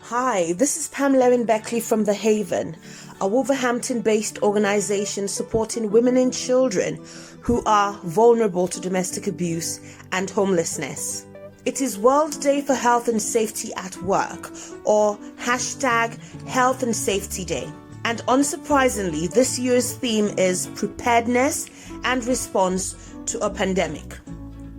Hi, this is Pamela Erin Beckley from The Haven, a Wolverhampton-based organisation supporting women and children who are vulnerable to domestic abuse and homelessness. It is World Day for Health and Safety at Work, or hashtag Health and Safety Day. And unsurprisingly, this year's theme is preparedness and response to a pandemic.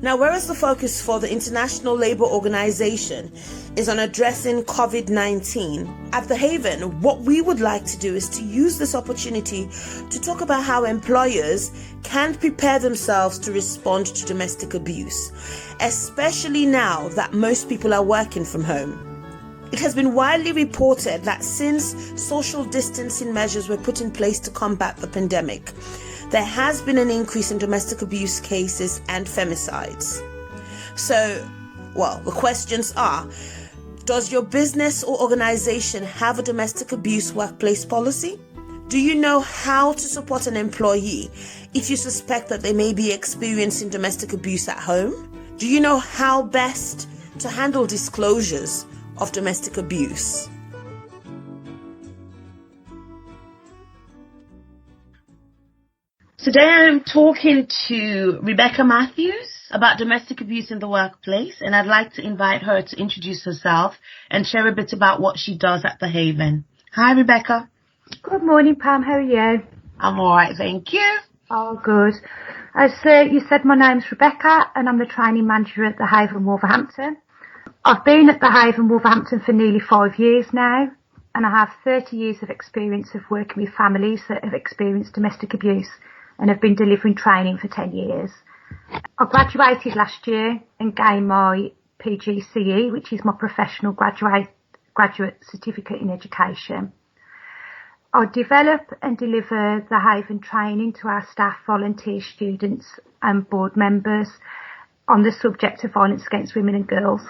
Now, whereas the focus for the International Labour Organization is on addressing COVID-19, at The Haven, what we would like to do is to use this opportunity to talk about how employers can prepare themselves to respond to domestic abuse, especially now that most people are working from home. It has been widely reported that since social distancing measures were put in place to combat the pandemic, there has been an increase in domestic abuse cases and femicides. So, the questions are, does your business or organization have a domestic abuse workplace policy? Do you know how to support an employee if you suspect that they may be experiencing domestic abuse at home? Do you know how best to handle disclosures of domestic abuse? Today I'm talking to Rebecca Matthews about domestic abuse in the workplace, and I'd like to invite her to introduce herself and share a bit about what she does at The Haven. Hi, Rebecca. Good morning, Pam. How are you? I'm all right, thank you. Oh, good. As you said, my name's Rebecca, and I'm the training manager at The Haven, Wolverhampton. I've been at The Haven, Wolverhampton for nearly 5 years now, and I have 30 years of experience of working with families that have experienced domestic abuse and have been delivering training for 10 years. I graduated last year and gained my PGCE, which is my professional graduate certificate in education. I develop and deliver The Haven training to our staff, volunteer students and board members on the subject of violence against women and girls.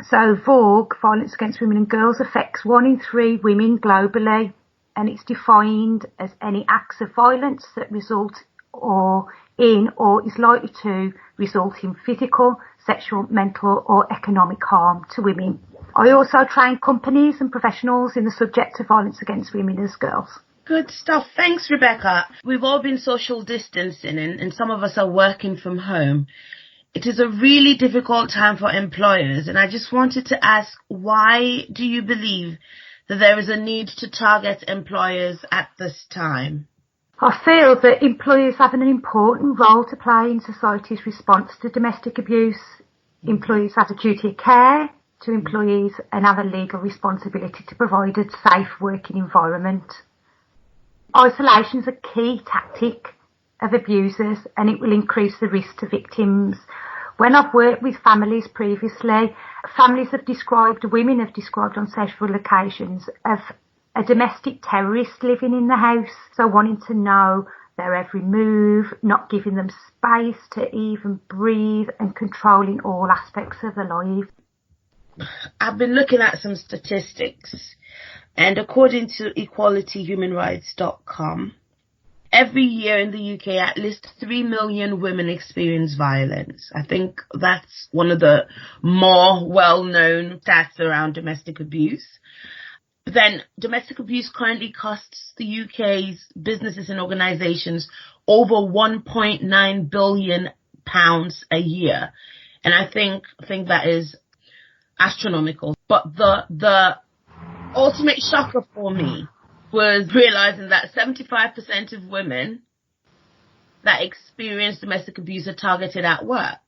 So VAWG, violence against women and girls, affects 1 in 3 women globally, and it's defined as any acts of violence that result or is likely to result in physical, sexual, mental or economic harm to women. I also train companies and professionals in the subject of violence against women as girls. Good stuff. Thanks, Rebecca. We've all been social distancing and some of us are working from home. It is a really difficult time for employers, and I just wanted to ask, why do you believe that there is a need to target employers at this time? I feel that employers have an important role to play in society's response to domestic abuse. Employees have a duty of care to employees and have a legal responsibility to provide a safe working environment. Isolation is a key tactic of abusers, and it will increase the risk to victims. When I've worked with families previously, women have described on several occasions of a domestic terrorist living in the house, so wanting to know their every move, not giving them space to even breathe and controlling all aspects of their life. I've been looking at some statistics, and according to equalityhumanrights.com, every year in the UK, at least 3 million women experience violence. I think that's one of the more well-known stats around domestic abuse. But then domestic abuse currently costs the UK's businesses and organisations over £1.9 billion a year. And I think that is astronomical. But the ultimate shocker for me was realizing that 75% of women that experience domestic abuse are targeted at work.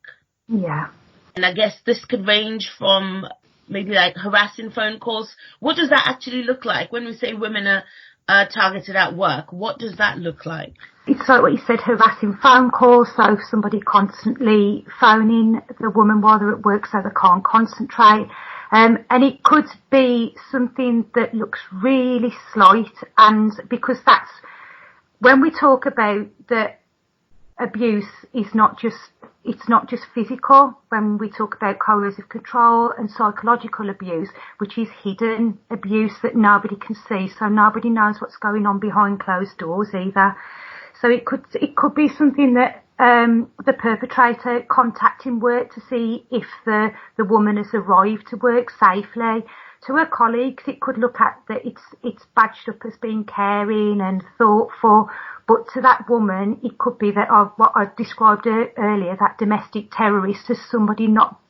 Yeah. And I guess this could range from maybe like harassing phone calls. What does that actually look like? When we say women are targeted at work, what does that look like? It's like what you said, harassing phone calls, so somebody constantly phoning the woman while they're at work so they can't concentrate. And it could be something that looks really slight, and because that's when we talk about that abuse is it's not just physical. When we talk about coercive control and psychological abuse, which is hidden abuse that nobody can see, so nobody knows what's going on behind closed doors either. So it could be something that the perpetrator contacting work to see if the woman has arrived to work safely. to her colleagues, it could look at that it's badged up as being caring and thoughtful, but to that woman, it could be that what I described earlier, that domestic terrorist, as somebody not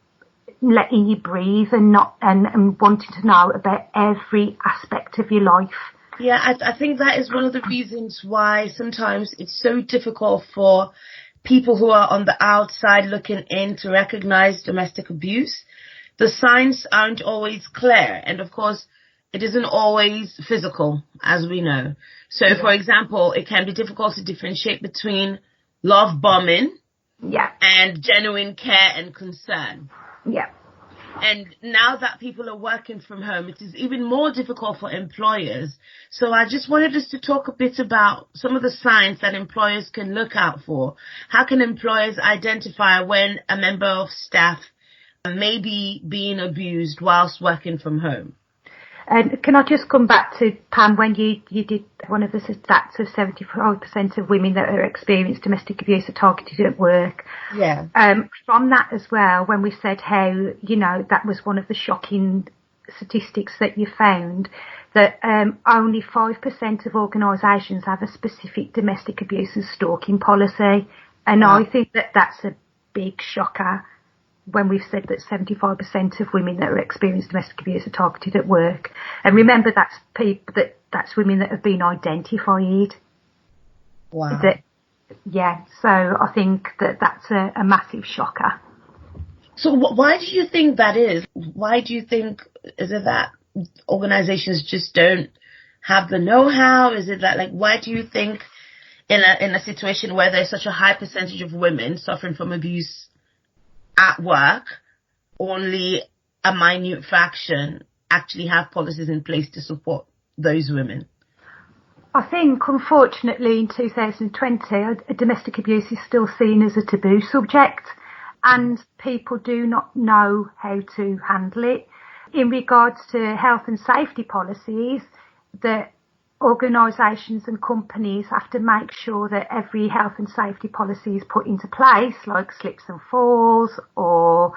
letting you breathe and wanting to know about every aspect of your life. Yeah, I think that is one of the reasons why sometimes it's so difficult for people who are on the outside looking in to recognize domestic abuse. The signs aren't always clear. And of course, it isn't always physical, as we know. So, for example, it can be difficult to differentiate between love bombing and genuine care and concern. Yeah. And now that people are working from home, it is even more difficult for employers. So I just wanted us to talk a bit about some of the signs that employers can look out for. How can employers identify when a member of staff may be being abused whilst working from home? And can I just come back to, Pam, when you did one of the stats of 75% of women that are experienced domestic abuse are targeted at work. Yeah. From that as well, when we said how, that was one of the shocking statistics that you found, that only 5% of organisations have a specific domestic abuse and stalking policy. And I think that that's a big shocker, when we've said that 75% of women that are experiencing domestic abuse are targeted at work. And remember, that's women that have been identified. Wow. So I think that that's a massive shocker. So why do you think that is? Why do you think, is it that organizations just don't have the know-how? Is it that, why do you think in a situation where there's such a high percentage of women suffering from abuse at work, only a minute fraction actually have policies in place to support those women? I think, unfortunately, in 2020, domestic abuse is still seen as a taboo subject, and people do not know how to handle it. In regards to health and safety policies, that organisations and companies have to make sure that every health and safety policy is put into place, like slips and falls, or,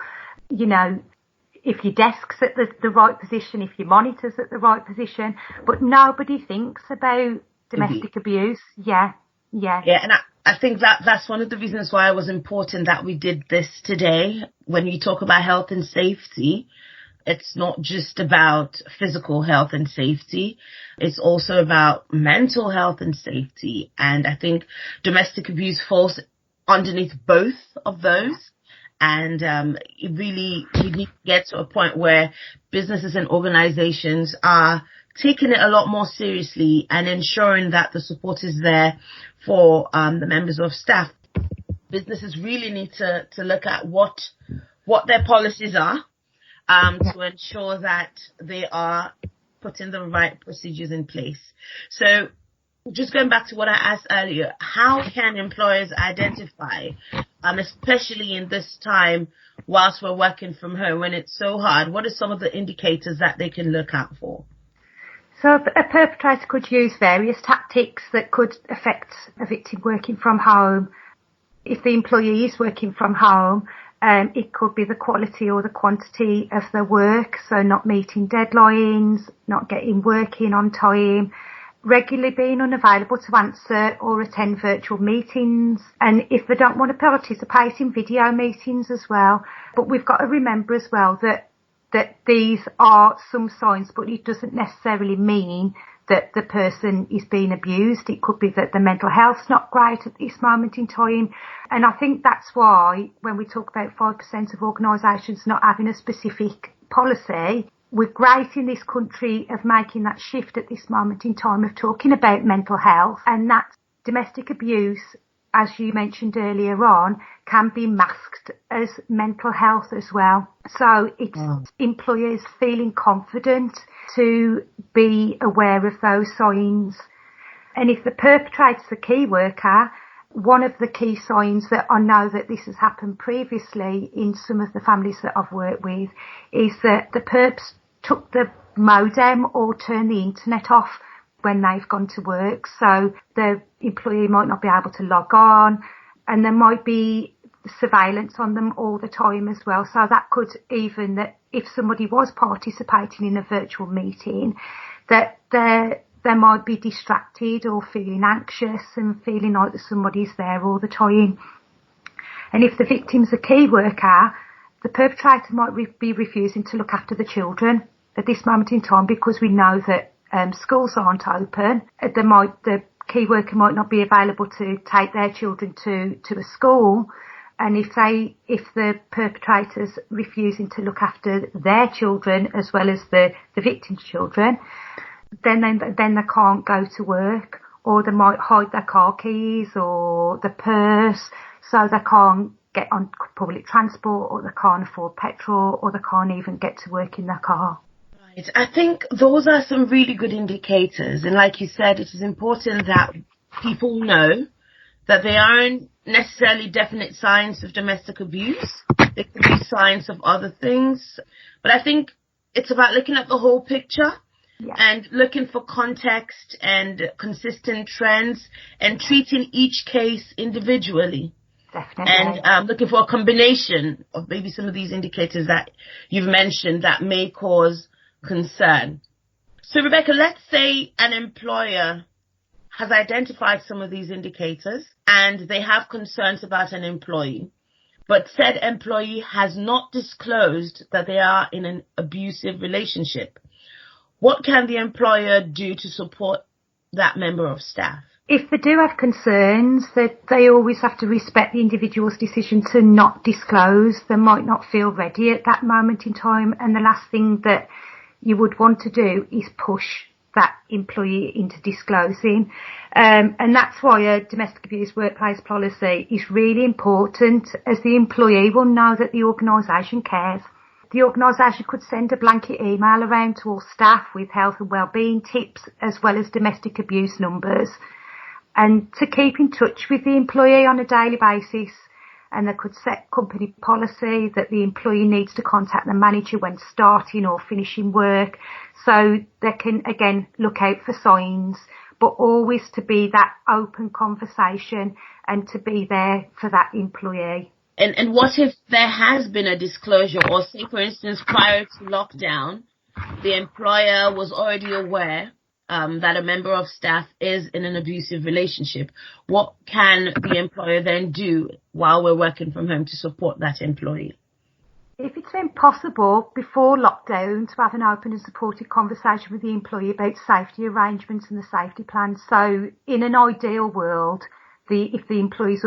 if your desk's at the right position, if your monitor's at the right position. But nobody thinks about domestic abuse. Yeah, and I think that's one of the reasons why it was important that we did this today. When you talk about health and safety, it's not just about physical health and safety. It's also about mental health and safety. And I think domestic abuse falls underneath both of those. And we need to get to a point where businesses and organizations are taking it a lot more seriously and ensuring that the support is there for the members of staff. Businesses really need to look at what their policies are, to ensure that they are putting the right procedures in place. So just going back to what I asked earlier, how can employers identify, especially in this time whilst we're working from home when it's so hard, what are some of the indicators that they can look out for? So a perpetrator could use various tactics that could affect a victim working from home. If the employee is working from home, it could be the quality or the quantity of their work, so not meeting deadlines, not getting work in on time, regularly being unavailable to answer or attend virtual meetings, and if they don't want to participate in video meetings as well. But we've got to remember as well that these are some signs, but it doesn't necessarily mean that the person is being abused. It could be that the mental health's not great at this moment in time. And I think that's why when we talk about 5% of organisations not having a specific policy, we're great in this country of making that shift at this moment in time of talking about mental health, and that domestic abuse, as you mentioned earlier on, can be masked as mental health as well. So it's employers feeling confident to be aware of those signs. And if the perpetrator's a key worker, one of the key signs that I know that this has happened previously in some of the families that I've worked with is that the perps took the modem or turned the internet off when they've gone to work. So the employee might not be able to log on, and there might be surveillance on them all the time as well. So that could even that if somebody was participating in a virtual meeting, that they might be distracted or feeling anxious and feeling like that somebody's there all the time. And if the victim's a key worker, the perpetrator might be refusing to look after the children at this moment in time, because we know that schools aren't open. The key worker might not be available to take their children to a school. And if the perpetrator's refusing to look after their children as well as the victim's children, then they can't go to work, or they might hide their car keys or the purse, so they can't get on public transport, or they can't afford petrol, or they can't even get to work in their car. Right. I think those are some really good indicators. And like you said, it is important that people know that there aren't necessarily definite signs of domestic abuse. There could be signs of other things. But I think it's about looking at the whole picture. Yeah. And looking for context and consistent trends and treating each case individually. Definitely. And looking for a combination of maybe some of these indicators that you've mentioned that may cause concern. So, Rebecca, let's say an employer has identified some of these indicators and they have concerns about an employee, but said employee has not disclosed that they are in an abusive relationship. What can the employer do to support that member of staff? If they do have concerns, that they always have to respect the individual's decision to not disclose. They might not feel ready at that moment in time, and the last thing that you would want to do is push that employee into disclosing. And that's why a domestic abuse workplace policy is really important, as the employee will know that the organisation cares. The organisation could send a blanket email around to all staff with health and wellbeing tips, as well as domestic abuse numbers, and to keep in touch with the employee on a daily basis. And they could set company policy that the employee needs to contact the manager when starting or finishing work, so they can again look out for signs, but always to be that open conversation and to be there for that employee. And what if there has been a disclosure, or say, for instance, prior to lockdown, the employer was already aware that a member of staff is in an abusive relationship? What can the employer then do while we're working from home to support that employee? If it's impossible before lockdown to have an open and supportive conversation with the employee about safety arrangements and the safety plans, so in an ideal world, if the employee's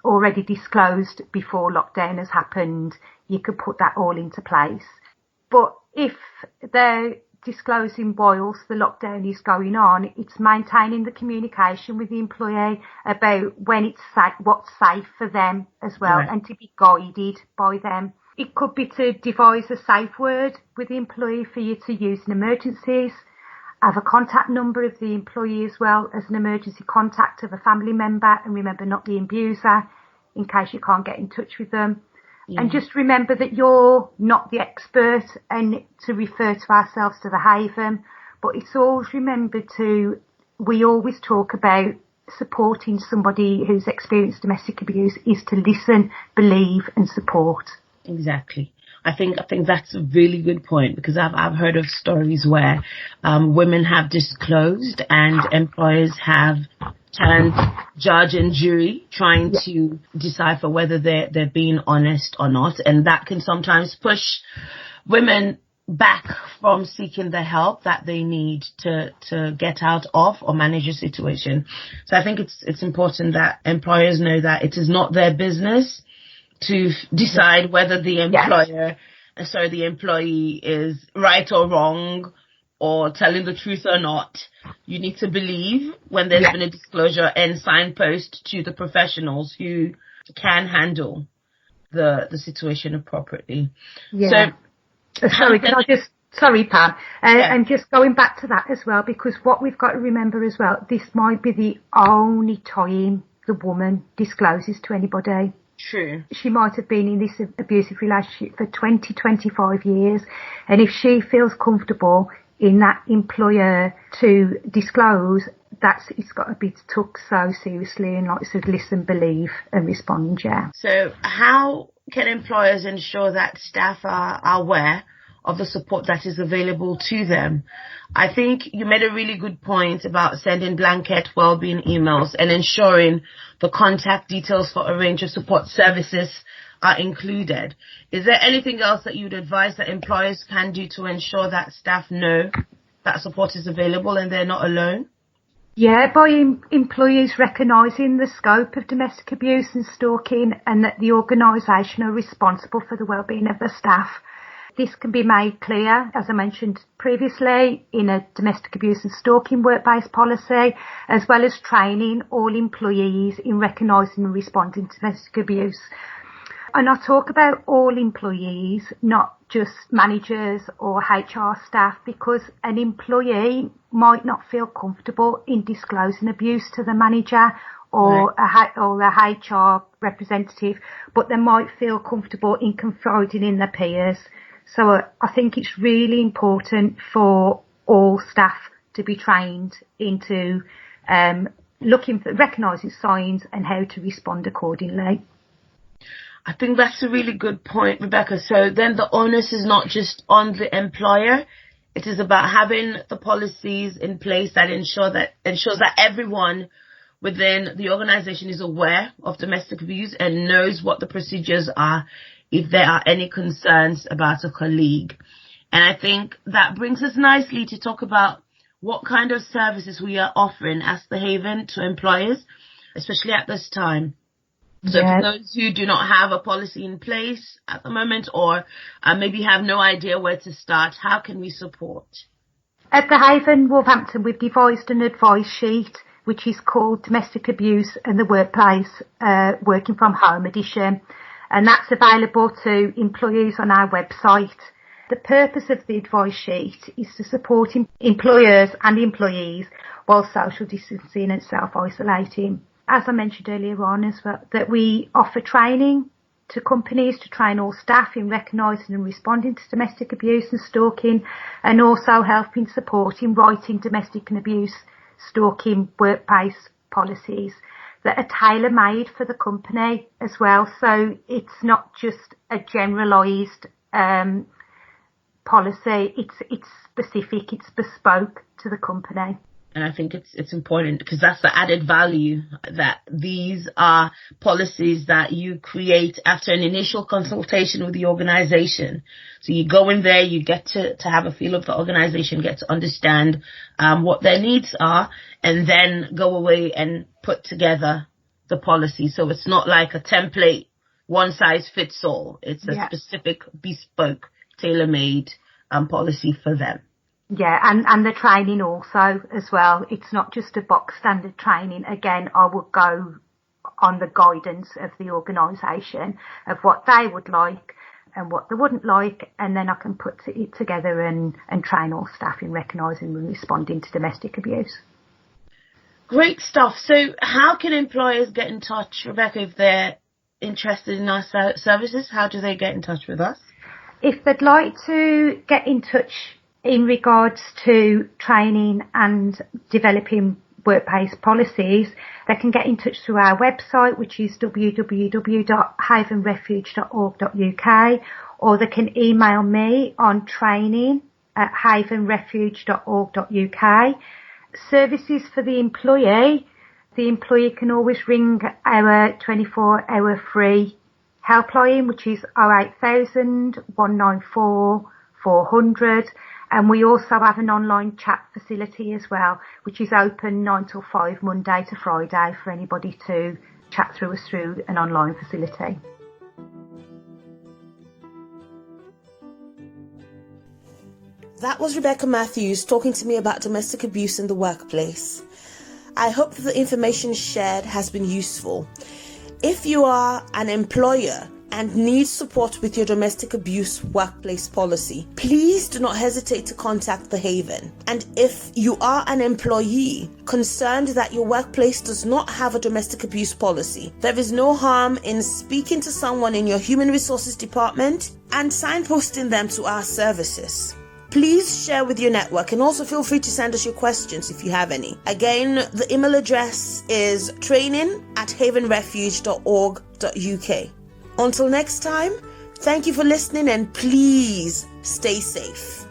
already disclosed before lockdown has happened, you could put that all into place. But if they're disclosing whilst the lockdown is going on, it's maintaining the communication with the employee about when it's safe, what's safe for them as well, right, and to be guided by them. It could be to devise a safe word with the employee for you to use in emergencies. Have a contact number of the employee as well as an emergency contact of a family member, and remember, not the abuser, in case you can't get in touch with them. Yeah. And just remember that you're not the expert, and to refer to ourselves to the Haven, but it's always we always talk about supporting somebody who's experienced domestic abuse is to listen, believe and support. Exactly. I think that's a really good point, because I've heard of stories where women have disclosed and employers have turned judge and jury trying to decipher whether they're being honest or not, and that can sometimes push women back from seeking the help that they need to get out of or manage a situation. So I think it's important that employers know that it is not their business to decide whether the the employee is right or wrong or telling the truth or not. You need to believe when there's been a disclosure and signpost to the professionals who can handle the situation appropriately. Yeah. So, sorry, Pam. And just going back to that as well, because what we've got to remember as well, this might be the only time the woman discloses to anybody. True. She might have been in this abusive relationship for 20, 25 years. And if she feels comfortable in that employer to disclose, it's got to be took so seriously and, like I said, listen, believe and respond, So how can employers ensure that staff are aware of the support that is available to them. I think you made a really good point about sending blanket wellbeing emails and ensuring the contact details for a range of support services are included. Is there anything else that you'd advise that employers can do to ensure that staff know that support is available and they're not alone? Yeah, by employees recognising the scope of domestic abuse and stalking and that the organisation are responsible for the wellbeing of the staff. This can be made clear, as I mentioned previously, in a domestic abuse and stalking workplace policy, as well as training all employees in recognising and responding to domestic abuse. And I talk about all employees, not just managers or HR staff, because an employee might not feel comfortable in disclosing abuse to the manager or a HR representative, but they might feel comfortable in confiding in their peers. So I think it's really important for all staff to be trained into recognising signs and how to respond accordingly. I think that's a really good point, Rebecca. So then the onus is not just on the employer. It is about having the policies in place that ensures that everyone within the organisation is aware of domestic abuse and knows what the procedures are if there are any concerns about a colleague. And I think that brings us nicely to talk about what kind of services we are offering as the Haven to employers, especially at this time. So for those who do not have a policy in place at the moment or maybe have no idea where to start, how can we support? At the Haven, Wolverhampton, we've devised an advice sheet which is called Domestic Abuse in the Workplace Working from Home Edition, and that's available to employees on our website. The purpose of the advice sheet is to support employers and employees while social distancing and self-isolating. As I mentioned earlier on as well, that we offer training to companies to train all staff in recognising and responding to domestic abuse and stalking, and also helping support in writing domestic and abuse stalking workplace policies that are tailor-made for the company as well. So it's not just a generalised policy, it's specific, it's bespoke to the company. And I think it's important because that's the added value, that these are policies that you create after an initial consultation with the organization. So you go in there, you get to have a feel of the organization, get to understand what their needs are, and then go away and put together the policy. So it's not like a template, one size fits all. It's a specific, bespoke, tailor-made policy for them. Yeah, and the training also as well. It's not just a box standard training. Again, I would go on the guidance of the organisation of what they would like and what they wouldn't like, and then I can put it together and train all staff in recognising and responding to domestic abuse. Great stuff. So how can employers get in touch, Rebecca, if they're interested in our services? How do they get in touch with us? If they'd like to get in touch in regards to training and developing workplace policies, they can get in touch through our website, which is www.havenrefuge.org.uk, or they can email me on training@havenrefuge.org.uk. Services for the employee can always ring our 24-hour free helpline, which is 08000 194 400. And we also have an online chat facility as well, which is open 9 till 5, Monday to Friday, for anybody to chat through us through an online facility. That was Rebecca Matthews talking to me about domestic abuse in the workplace. I hope that the information shared has been useful. If you are an employer and need support with your domestic abuse workplace policy, please do not hesitate to contact the Haven. And if you are an employee concerned that your workplace does not have a domestic abuse policy, there is no harm in speaking to someone in your human resources department and signposting them to our services. Please share with your network, and also feel free to send us your questions if you have any. Again, the email address is training@havenrefuge.org.uk. Until next time, thank you for listening, and please Stay safe.